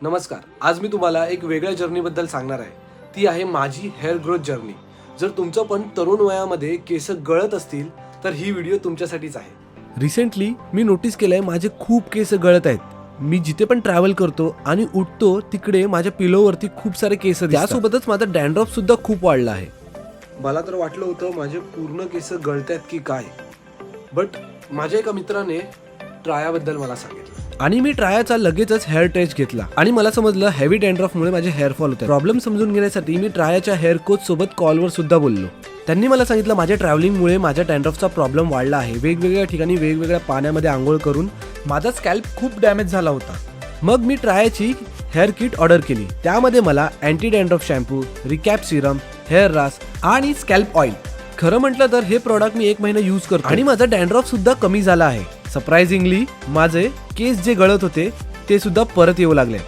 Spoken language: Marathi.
नमस्कार. आज मी तुम्हाला एक वेगळ्या जर्नीबद्दल सांगणार आहे. ती आहे माझी हेअर ग्रोथ जर्नी. जर तुमचं पण तरुण वयामध्ये केस गळत असतील तर ही व्हिडिओ तुमच्यासाठीच आहे. रिसेंटली मी नोटीस केलंय माझे खूप केस गळत आहेत. मी जिथे पण ट्रॅव्हल करतो आणि उठतो तिकडे माझ्या पिलोवरती खूप सारे केस दिसतात. त्यासोबतच माझा डॅन्ड्रफ सुद्धा खूप वाढला आहे. मला तर वाटलं होतं माझे पूर्ण केस गळतायत की काय, बट माझ्या एका मित्राने ट्रायाबद्दल मला सांगितलं आणि मी ट्रायाचा लगेचच हेअर टेस्ट घेतला आणि मला समजलं हेवी डॅन्ड्रफमुळे माझे हेअर फॉल होते. प्रॉब्लेम समजून घेण्यासाठी मी ट्रायाच्या हेअर कोच सोबत कॉलवर सुद्धा बोललो. त्यांनी मला सांगितलं माझ्या ट्रॅव्हलिंगमुळे माझ्या डॅन्ड्रफचा प्रॉब्लेम वाढला आहे. वेगवेगळ्या ठिकाणी वेगवेगळ्या पाण्यामध्ये आंघोळ करून माझा स्कॅल्प खूप डॅमेज झाला होता. मग मी ट्रायाची हेअर किट ऑर्डर केली. त्यामध्ये मला anti dandruff shampoo, recap Serum, hair rusk आणि स्कॅल्प ऑइल. खरं म्हटलं तर हे प्रोडक्ट मी 1 महिना यूज करतो आणि माझा डॅन्ड्रफ सुद्धा कमी झाला आहे. सरप्राइझिंगली माझे केस जे गळत होते ते सुद्धा परत येऊ लागले.